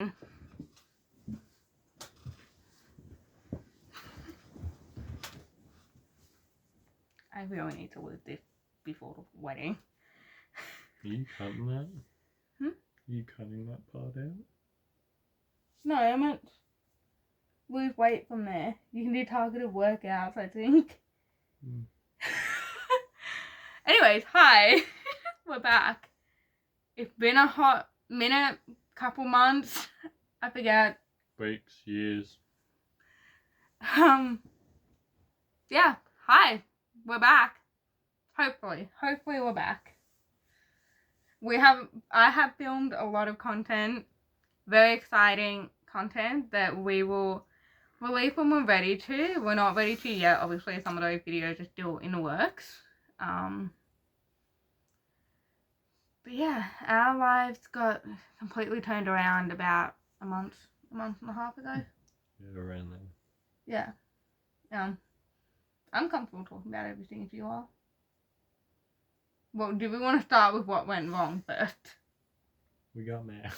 I really need to leave this before the wedding. Are you cutting that? Hmm? Are you cutting that part out? No, I meant lose weight from there. You can do targeted workouts, I think. Anyways, hi. We're back. It's been a hot minute, couple months. I forget. Weeks, years. Yeah, hi. We're back. Hopefully we're back. I have filmed a lot of content, very exciting content that we will release when we're ready to. We're not ready to yet. Obviously, some of those videos are still in the works. But yeah, our lives got completely turned around about a month and a half ago. Yeah, around there. Yeah. I'm comfortable talking about everything if you are. Well, do we want to start with what went wrong first? We got mad.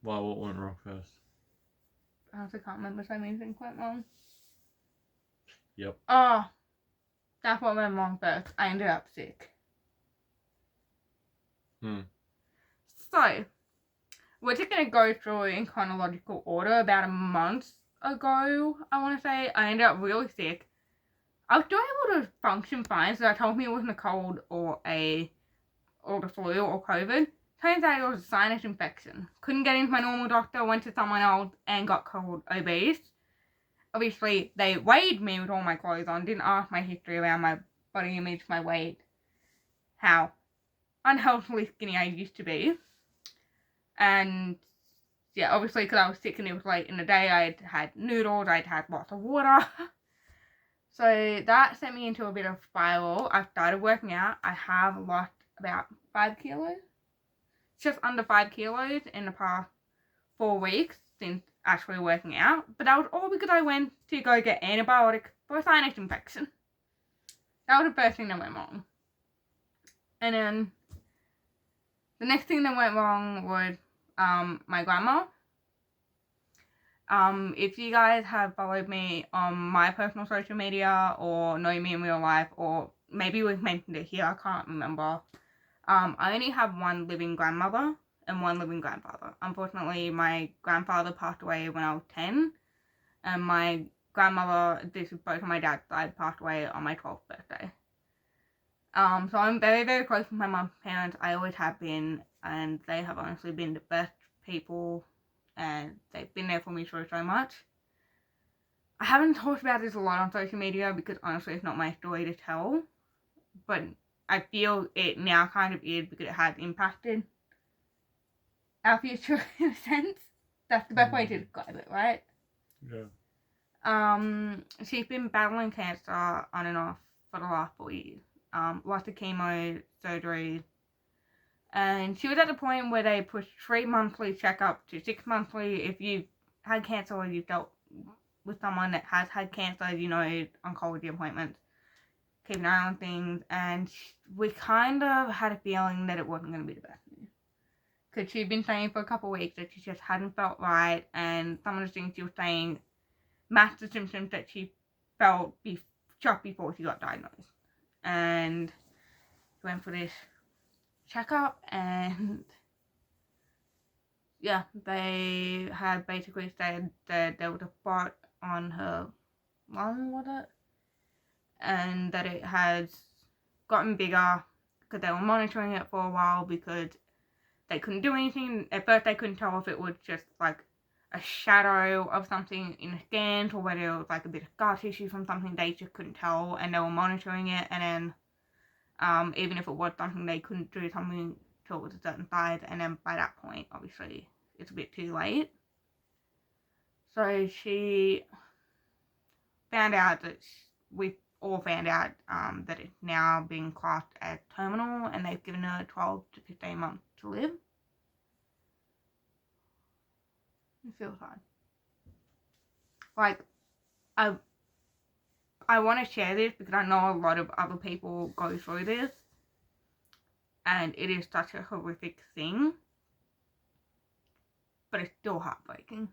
Wow, what went wrong first? I honestly can't remember so many things went wrong. Yep. Oh, that's what went wrong first. I ended up sick. So, we're just going to go through in chronological order. About a month ago, I want to say, I ended up really sick. I was still able to function fine, so they told me it wasn't a cold or the flu or COVID. Turns out it was a sinus infection. Couldn't get into my normal doctor, went to someone else and got called obese. Obviously, they weighed me with all my clothes on, didn't ask my history around my body image, my weight, how unhealthily skinny I used to be. And yeah, obviously because I was sick and it was late in the day, I'd had noodles, I'd had lots of water. So that sent me into a bit of spiral. I started working out. I have lost about 5 kilos. Just under 5 kilos in the past 4 weeks since actually working out. But that was all because I went to go get antibiotics for a sinus infection. That was the first thing that went wrong. And then the next thing that went wrong was my grandma. If you guys have followed me on my personal social media or know me in real life, or maybe we've mentioned it here, I can't remember. I only have one living grandmother and one living grandfather. Unfortunately, my grandfather passed away when I was 10, and my grandmother, this is both on my dad's side, passed away on my 12th birthday. So I'm very, very close with my mum's parents. I always have been, and they have honestly been the best people, and they've been there for me through so much. I haven't talked about this a lot on social media because honestly it's not my story to tell, but I feel it now kind of is because it has impacted our future in a sense. That's the best way to describe it, right? Yeah. She's been battling cancer on and off for the last 4 years. Lots of chemo, surgery, and she was at the point where they pushed 3 monthly checkups to 6 monthly. If you've had cancer or you've dealt with someone that has had cancer, you know, oncology appointments, keep an eye on things, and we kind of had a feeling that it wasn't going to be the best news. Because she'd been saying for a couple of weeks that she just hadn't felt right, and some of the things she was saying matched the symptoms that she felt just before she got diagnosed. And she went for this checkup, and yeah, they had basically said that there was a spot on her lung, was it? And that it has gotten bigger because they were monitoring it for a while because they couldn't do anything. At first they couldn't tell if it was just like a shadow of something in the scans or whether it was like a bit of scar tissue from something. They just couldn't tell, and they were monitoring it, and then even if it was something, they couldn't do something till it was a certain size, and then by that point obviously it's a bit too late. So she found out that we all found out that it's now being classed as terminal, and they've given her 12 to 15 months to live. It feels hard. Like, I want to share this because I know a lot of other people go through this. and it is such a horrific thing, but it's still heartbreaking.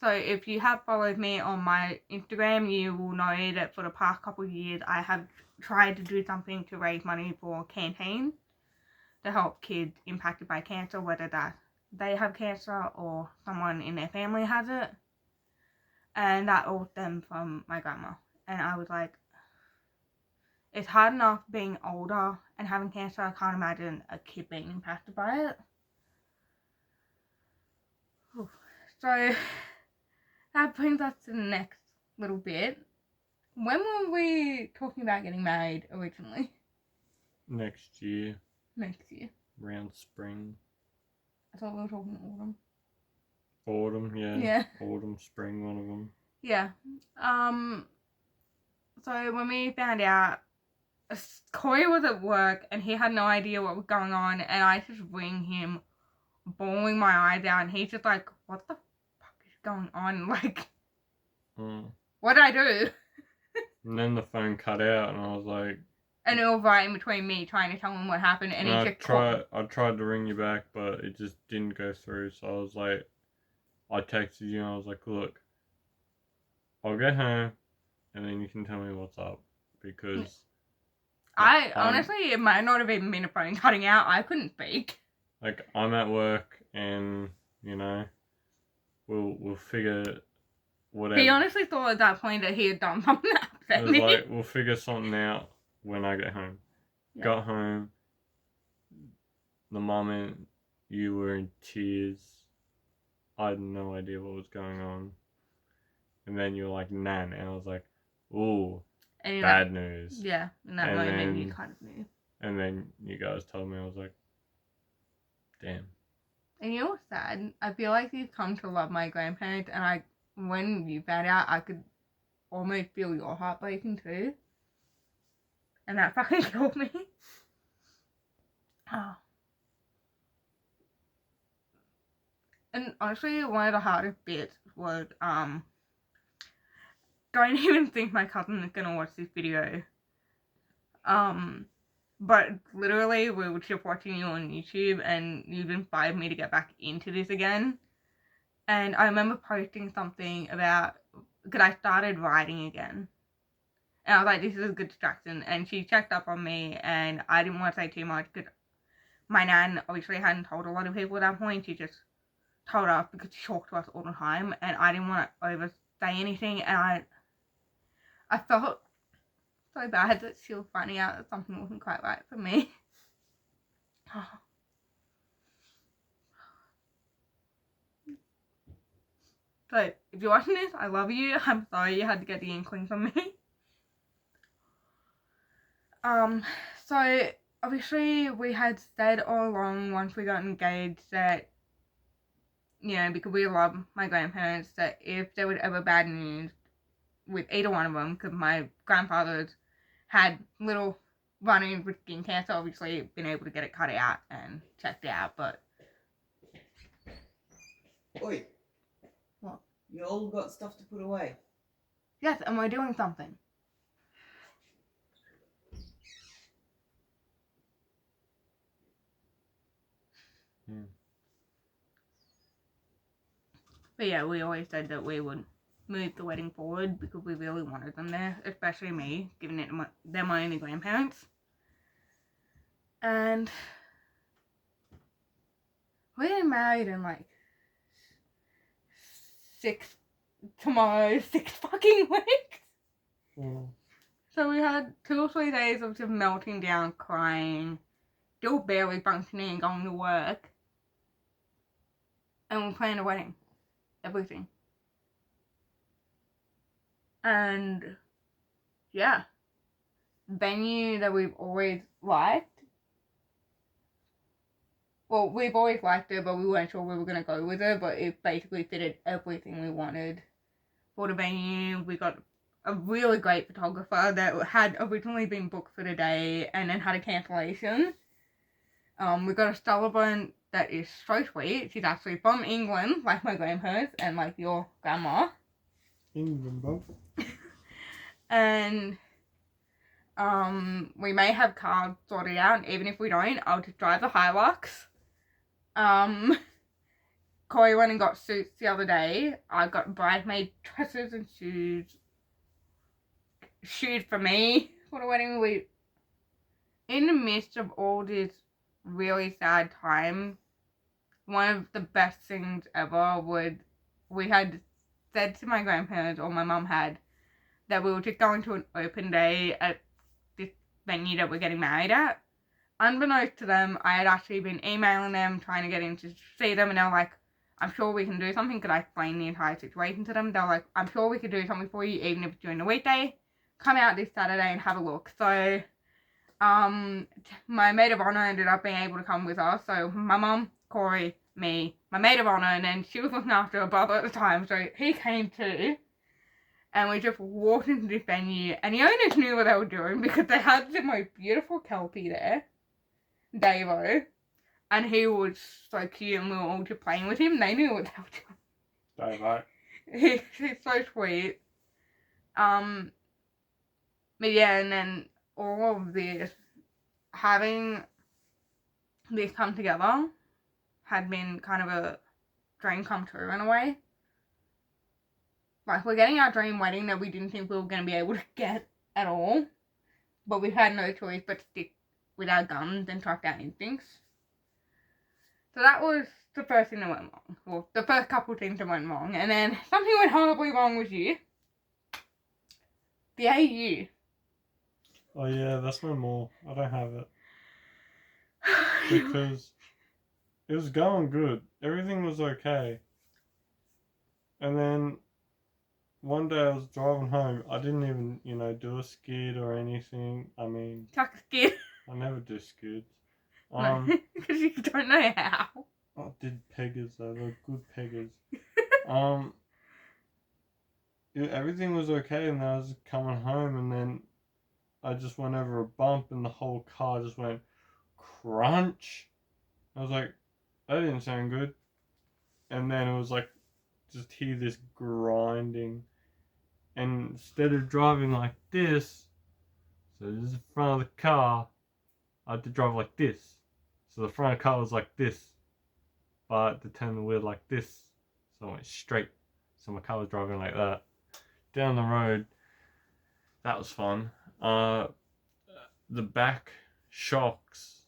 So if you have followed me on my Instagram, you will know that for the past couple of years I have tried to do something to raise money for campaigns to help kids impacted by cancer, whether that they have cancer or someone in their family has it. And that all stemmed from my grandma. And I was like, it's hard enough being older and having cancer. I can't imagine a kid being impacted by it. So that brings us to the next little bit. When were we talking about getting married originally? Next year. Next year. Around spring. I thought we were talking autumn. Autumn, yeah. Yeah. Autumn, spring, one of them. Yeah. So when we found out, Corey was at work and he had no idea what was going on, and I just ring him, bawling my eyes out, and he's just like, what the fuck is going on? Like, what did I do? And then the phone cut out, and I was like... And it was right in between me trying to tell him what happened, and he just I tried to ring you back, but it just didn't go through, so I was like... I texted you, and I was like, look, I'll get home, and then you can tell me what's up, because... honestly, it might not have even been a phone cutting out. I couldn't speak. Like, I'm at work, and, you know, we'll figure whatever. He honestly thought at that point that he had done something that upset me. Like, we'll figure something out when I get home. Yeah. Got home, the moment you were in tears, I had no idea what was going on. And then you were like, Nan, and I was like, ooh, bad news. Yeah, in that moment you kind of knew. And then you guys told me, I was like, damn. And you know what's sad? I feel like you've come to love my grandparents, and when you found out, I could almost feel your heart breaking too. And that fucking killed me. Oh. And honestly, one of the hardest bits was, don't even think my cousin is gonna watch this video. But literally, we were just watching you on YouTube, and you've inspired me to get back into this again. And I remember posting something about, because I started writing again. And I was like, this is a good distraction. And she checked up on me, and I didn't want to say too much, because my nan obviously hadn't told a lot of people at that point. She just told us because she talked to us all the time, and I didn't want to oversay anything. And I felt so bad that she was finding out that something wasn't quite right for me. So, if you're watching this, I love you. I'm sorry you had to get the inkling from me. So, obviously, we had said all along, once we got engaged, that, you know, because we love my grandparents, that if there was ever bad news with either one of them, because my grandfathers had little run-ins with skin cancer, obviously been able to get it cut out and checked out, but... Oi. What? You all got stuff to put away. Yes, and we're doing something. But yeah, we always said that we would move the wedding forward because we really wanted them there, especially me, given it they're my only grandparents. And we're getting married in like 6 fucking weeks. Mm. So we had 2 or 3 days of just melting down, crying, still barely functioning and going to work. And we're planning a wedding. Everything. And yeah, venue that we've always liked. Well, we've always liked it, but we weren't sure we were going to go with it, but it basically fitted everything we wanted for the venue. We got a really great photographer that had originally been booked for the day and then had a cancellation. We got a celebrant that is so sweet. She's actually from England, like my grandparents and like your grandma. England, Bob. And We may have cars sorted out, and even if we don't, I'll just drive the Hilux. Corey went and got suits the other day. I got bridesmaid dresses and shoes for me for the wedding. In the midst of all this really sad time, one of the best things ever we had said to my grandparents, or my mum had, that we were just going to an open day at this venue that we're getting married at. Unbeknownst to them, I had actually been emailing them, trying to get in to see them, and they were like, I'm sure we can do something. Could I explain the entire situation to them? They were like, I'm sure we could do something for you, even if it's during the weekday. Come out this Saturday and have a look. So, my maid of honor ended up being able to come with us. So, my mum, Corey, me, my maid of honor, and then she was looking after her brother at the time, so he came too. And we just walked into this venue, and the owners knew what they were doing because they had the most beautiful Kelpie there, Davo, and he was so cute, and we were all just playing with him. They knew what they were doing. Davo. He's so sweet. But yeah, and then all of this, having this come together had been kind of a dream come true in a way. Like, we're getting our dream wedding that we didn't think we were going to be able to get at all. But we had no choice but to stick with our guns and trust our instincts. So that was the first thing that went wrong. Well, the first couple things that went wrong. And then something went horribly wrong with you. The AU. Oh yeah, that's no more. I don't have it. Because it was going good. Everything was okay. And then one day I was driving home. I didn't even, do a skid or anything. I mean, Chuck a skid. I never do skids. Because you don't know how. I did peggers though. They were good peggers. Everything was okay, and then I was coming home, and then I just went over a bump, and the whole car just went crunch. I was like, that didn't sound good. And then it was like, just hear this grinding. And instead of driving like this, so this is the front of the car, I had to drive like this. So the front of the car was like this, but I had to turn the wheel like this. So I went straight. So my car was driving like that. Down the road, that was fun. The back shocks,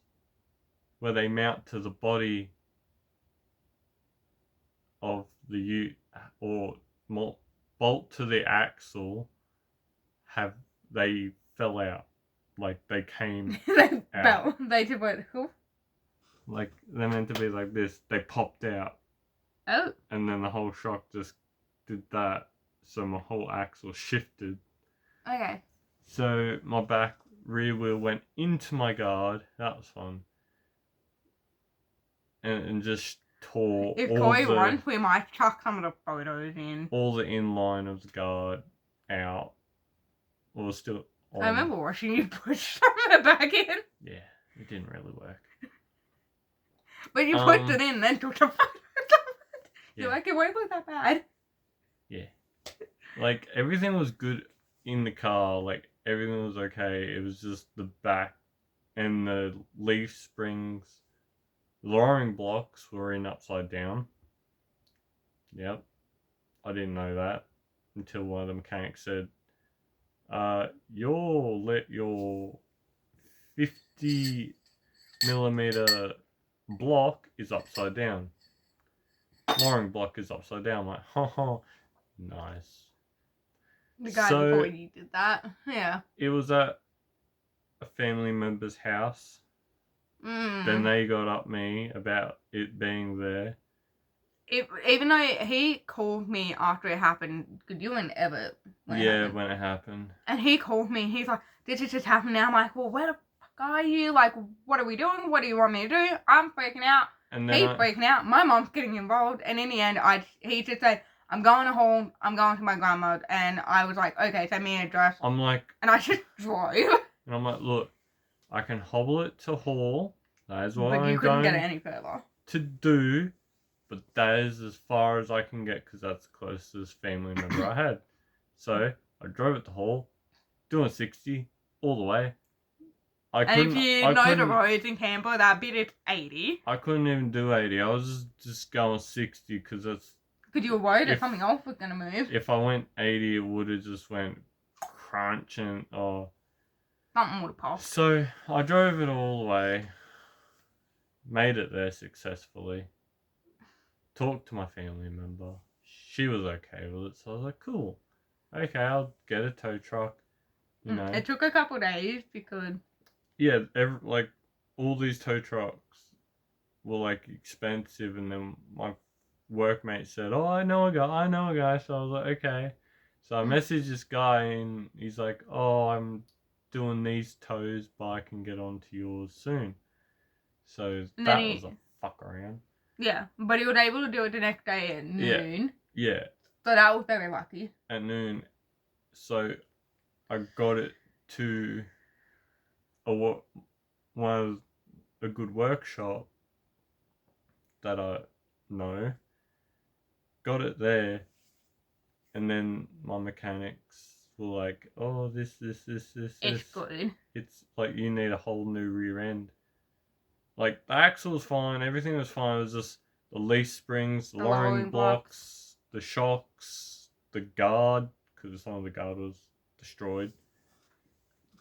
where they mount to the body of the ute, or bolt to the axle, they fell out. Like they came out. They did what? Who? Like they're meant to be like this. They popped out. Oh. And then the whole shock just did that. So my whole axle shifted. Okay. So my back rear wheel went into my guard. That was fun. And just tore If all Corey the, wants, we might chuck some of the photos in. all the inline of the guard out. It was still on. I remember watching you push some of it back in. Yeah, it didn't really work. But you pushed it in, then took the photos of it. Yeah. You're like, it won't look that bad. Yeah. Like, everything was good in the car. Like, everything was okay. It was just the back and the leaf springs. Lowering blocks were in upside down. Yep. I didn't know that until one of the mechanics said, you'll let your 50 millimeter block is upside down. Lowering block is upside down. I'm like, haha, nice. The guy So, before you did that. Yeah. it was at a family member's house. Then they got up me about it being there. Even though he called me after it happened, because you and Everett. When it happened. And he called me. He's like, "Did it just happen now?" I'm like, "Well, where the fuck are you? Like, what are we doing? What do you want me to do?" I'm freaking out. And He's then freaking out. My mom's getting involved. And in the end, he just said, "I'm going home. I'm going to my grandma's." And I was like, "Okay, send me an address." I'm like, And I just drove. and I'm like, look, I can hobble it to Hall. That is what But you I'm couldn't going get it any further. to do. But that is as far as I can get, because that's the closest family member I had. So I drove it to Hall, doing 60, all the way. And if you know the roads in Canberra, that bit it's 80. I couldn't even do 80. I was just going 60 because that's... Because you were worried that something else was going to move. If I went 80, it would have just went crunch and... Something would have popped. So, I drove it all the way. Made it there successfully. Talked to my family member. She was okay with it, so I was like, cool. Okay, I'll get a tow truck. You know. It took a couple of days because... Yeah, all these tow trucks were expensive, and then my workmate said, "Oh, I know a guy." So I was like, "Okay." So I messaged this guy, and he's like, "Oh, I'm doing these tows, but I can get onto yours soon." So that was a fuck around. Yeah, but he was able to do it the next day at noon. Yeah. So that was very lucky. At noon, so I got it to a good workshop that I know. Got it there, and then my mechanics were like, "Oh, this. It's good. It's like you need a whole new rear end. Like the axle was fine, everything was fine. It was just the leaf springs, the lowering blocks, the shocks, the guard, because some of the guard was destroyed.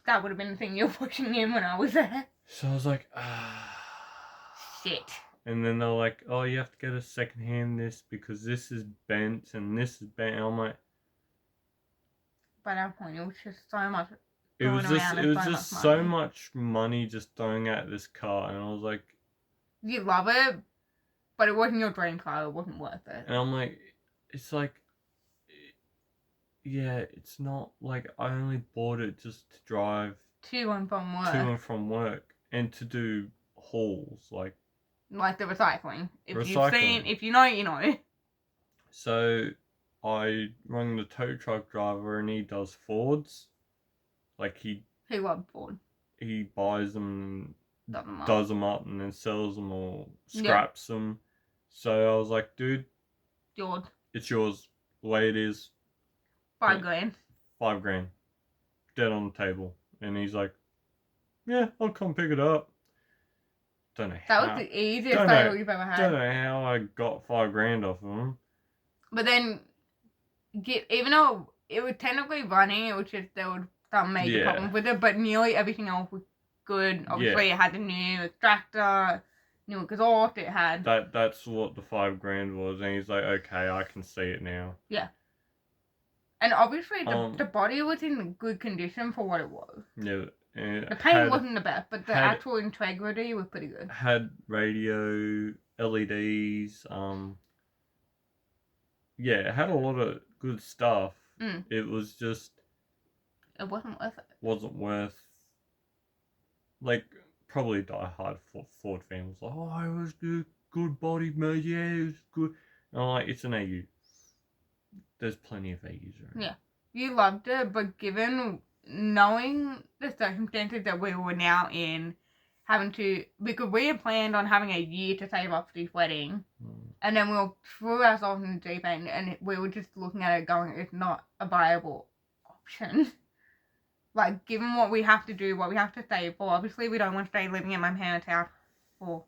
That would have been the thing you were pushing in when I was there. So I was like, shit. And then they're like, "Oh, you have to get a second hand this because this is bent and this is bent." And I'm like, by that point, it was just so much. It was just so much money just throwing at this car, and I was like, you love it, but it wasn't your dream car. It wasn't worth it. And I'm like, it's like, yeah, it's not like I only bought it just to drive to and from work, and to do hauls like the recycling. If you know, you know. So I rang the tow truck driver, and he does Fords. Like he loves Ford. He buys them, does them up, and then sells them or scraps them. So I was like, dude, it's yours. The way it is. $5,000. $5,000. Dead on the table. And he's like, yeah, I'll come pick it up. Don't know how. That was the easiest sale you've ever had. Don't know how I got $5,000 off of him. But then, even though it was technically running, it was just there were some major problems with it, but nearly everything else was good. Obviously, it had the new extractor, new exhaust. It had that's what the $5,000 was, and he's like, okay, I can see it now. Yeah. And obviously, the body was in good condition for what it was. Yeah. The paint wasn't the best, but the actual integrity was pretty good. Had radio, LEDs, it had a lot of good stuff. It was just... It wasn't worth it. Wasn't worth... probably die-hard Ford fan was like, oh, it was good body, mate, yeah, it was good. And I'm like, it's an AU. There's plenty of AUs around. Yeah. You loved it, but knowing the circumstances that we were now in, because we had planned on having a year to save up for this wedding, and then we threw ourselves in the deep end, and we were just looking at it going, it's not a viable option. Given what we have to do, what we have to save for, obviously we don't want to stay living in my parents' house for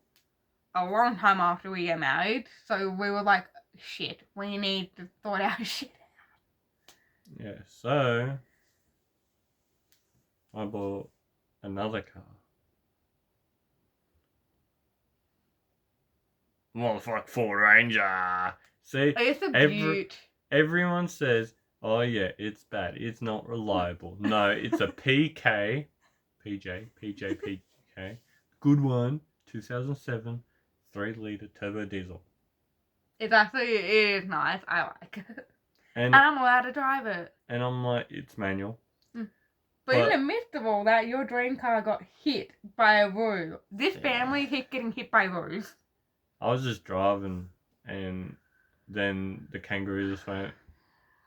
a long time after we get married, so we were like, shit, we need to sort our shit out. Yeah, so I bought another car. Motherfucker Ford Ranger. See, it's a beaut. Everyone says, oh yeah, it's bad. It's not reliable. No, it's a PK. Good one. 2007. 3-litre turbo diesel. It is nice. I like it. And I'm allowed to drive it. And I'm like, it's manual. But in the midst of all that, your dream car got hit by a roo. This family keeps getting hit by roos. I was just driving, and then the kangaroo just went,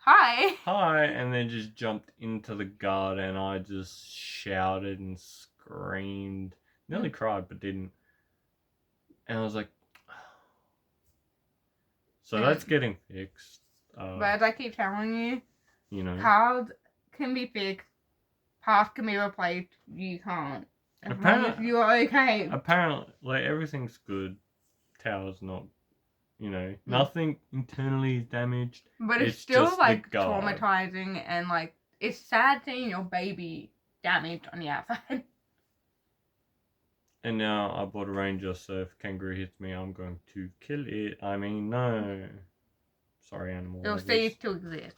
Hi, and then just jumped into the guard, and I just shouted and screamed. Nearly cried, but didn't. And I was like, so that's getting fixed. But as I keep telling you, you know, cars can be fixed parts can be replaced, you can't. As long as Apparently- you're okay. Apparently, like, everything's good. Tower's not, nothing internally is damaged. But it's it's still, just the like, guard. traumatizing and, like, it's sad seeing your baby damaged on the outside. And now I bought a ranger, so if a kangaroo hits me, I'm going to kill it. I mean, no. Sorry, animal It'll lovers. cease to exist.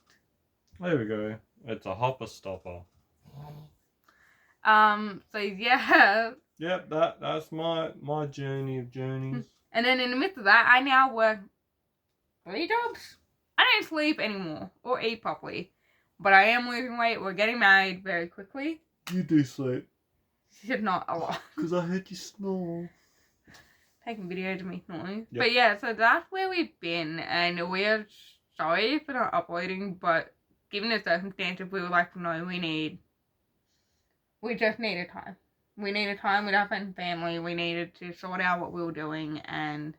There we go. It's a hopper stopper. So yeah. Yep, that's my journey of journeys. And then in the midst of that, I now work 3 jobs. I don't sleep anymore or eat properly. But I am losing weight. We're getting married very quickly. You do sleep. Not a lot. Because I heard you snore. Taking videos of me snoring. Yep. But yeah, so that's where we've been. And we're sorry for not uploading. But given the circumstances, we would like to know we just needed time. We needed time with our friends and family. We needed to sort out what we were doing. And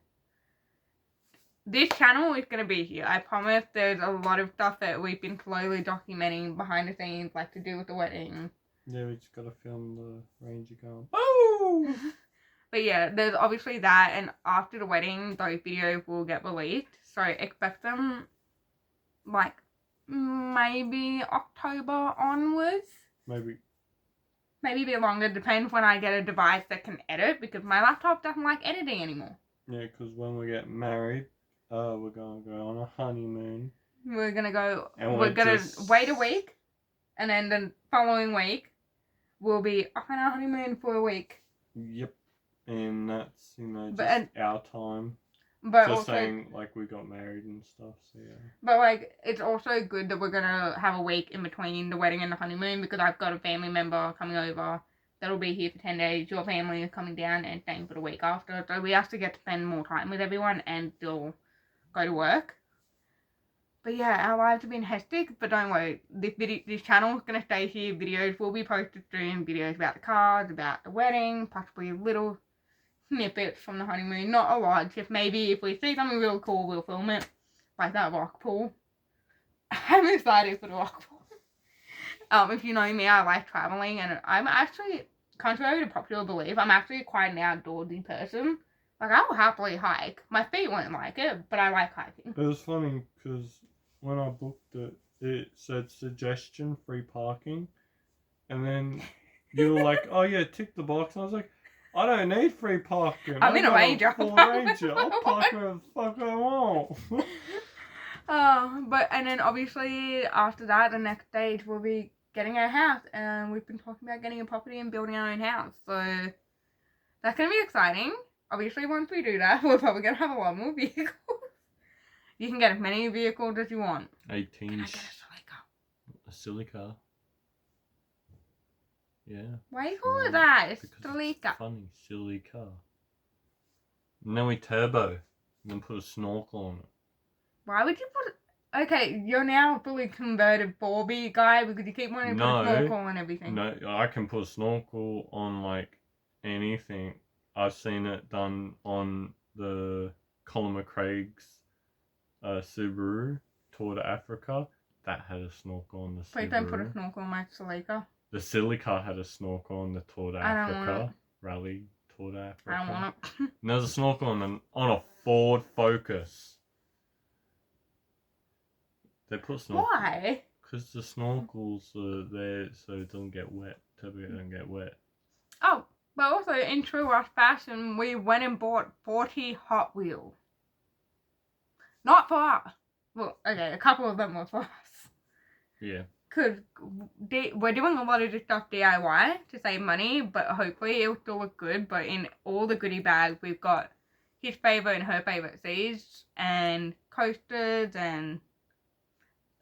this channel is going to be here. I promise. There's a lot of stuff that we've been slowly documenting behind the scenes, like to do with the wedding. Yeah, we just gotta film the ranger going, oh! But yeah, there's obviously that, and after the wedding, those videos will get released. So expect them, like, maybe October onwards. Maybe. Maybe a bit longer, depends when I get a device that can edit, because my laptop doesn't like editing anymore. Yeah, because when we get married, we're gonna go on a honeymoon. We're gonna go, And we're gonna just wait a week, and then the following week, we'll be off on our honeymoon for a week. Yep. And that's, just But- our time. But Just also, saying, like, we got married and stuff, so yeah. but like, it's also good that we're gonna have a week in between the wedding and the honeymoon, because I've got a family member coming over that'll be here for 10 days. Your family is coming down and staying for the week after, so we have to get to spend more time with everyone and still go to work. But yeah, our lives have been hectic, but don't worry, this channel is going to stay here. Videos will be posted soon, videos about the cars, about the wedding, possibly little snippets from the honeymoon. Not a lot, just maybe if we see something real cool, we'll film it. Like that rock pool. I'm excited for the rock pool. If you know me, I like traveling, and I'm actually, contrary to popular belief, I'm actually quite an outdoorsy person. Like, I will happily hike. My feet won't like it, but I like hiking. It was funny, because when I booked it, it said suggestion free parking. And then you were like, oh yeah, tick the box. And I was like, I don't need free parking. I'm in a got Ranger. Ford Ranger. I'll park where the fuck I want. And then obviously after that, the next stage will be getting our house, and we've been talking about getting a property and building our own house, so that's gonna be exciting. Obviously, once we do that, we're probably gonna have a lot more vehicles. You can get as many vehicles as you want. 18. Can I get a silly car? A silly car. Yeah. Why do you call Sure. it that? It's Because silly it's car. funny, silly car. And then we turbo. And then put a snorkel on it. Why would you put? Okay, you're now a fully converted Barbie guy because you keep wanting to put a No. snorkel on everything. No, I can put a snorkel on, like, anything. I've seen it done on the Colin McRae's Subaru Tour de Africa. That had a snorkel on the Subaru. Please don't put a snorkel on my silly car. The silly car had a snorkel on the Tour de I don't want Africa. Rally Tour de Africa. I don't want it. And there's a snorkel on a Ford Focus. They put snorkel. Why? Because the snorkels are there so it doesn't get wet. Turbo doesn't get wet. Oh, but also in true us fashion, we went and bought 40 Hot Wheels. Not for us. Well, okay, a couple of them were for us. Yeah. Because we're doing a lot of this stuff DIY to save money, but hopefully it'll still look good. But in all the goodie bags, we've got his favourite and her favourite seeds, and coasters, and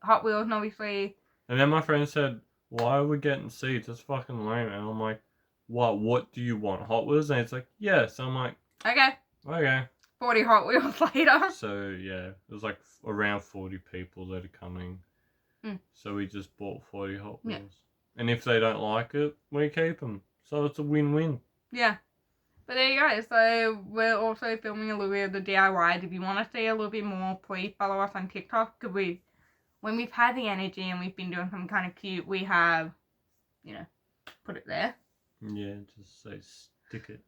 Hot Wheels, and obviously. And then my friend said, why are we getting seats? That's fucking lame. And I'm like, what do you want? Hot Wheels? And it's like, yes. I'm like, Okay, okay. 40 Hot Wheels later. So, yeah, it was like around 40 people that are coming. So we just bought 40 Hot Wheels. Yeah. And if they don't like it, we keep them. So it's a win-win. Yeah. But there you go. So we're also filming a little bit of the DIYs. If you want to see a little bit more, please follow us on TikTok. Because when we've had the energy and we've been doing something kind of cute, we have you know, put it there. Yeah, just say stick it.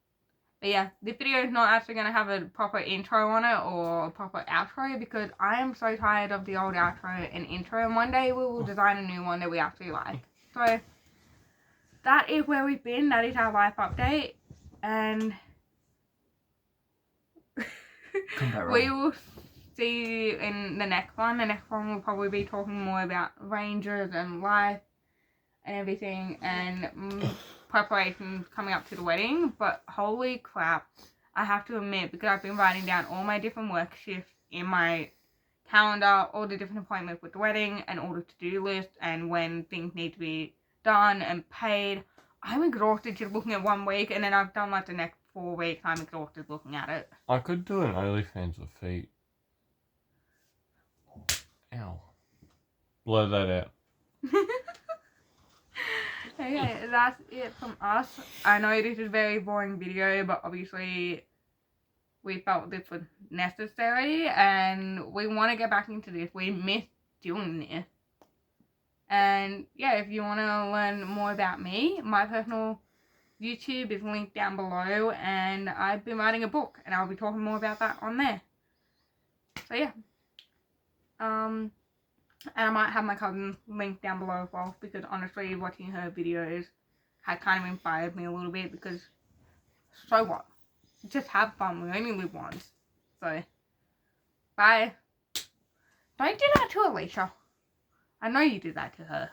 But yeah, this video is not actually going to have a proper intro on it or a proper outro because I am so tired of the old outro and intro, and one day we will design a new one that we actually like. So that is where we've been. That is our life update, and we will see you in the next one. The next one will probably be talking more about rangers and life and everything, and preparations coming up to the wedding. But holy crap, I have to admit, because I've been writing down all my different work shifts in my calendar, all the different appointments with the wedding, and all the to-do lists, and when things need to be done and paid. I'm exhausted just looking at 1 week, and then I've done like the next 4 weeks. I'm exhausted looking at it. I could do an OnlyFans with feet. Ow. Blow that out. Okay, that's it from us. I know this is a very boring video, but obviously we felt this was necessary, and we want to get back into this. We miss doing this. And yeah, if you want to learn more about me, my personal YouTube is linked down below, and I've been writing a book, and I'll be talking more about that on there. So yeah. And I might have my cousin linked down below as well, because honestly, watching her videos had kind of inspired me a little bit, because so what? Just have fun. We only live once. So, bye. Don't do that to Alicia. I know you did that to her.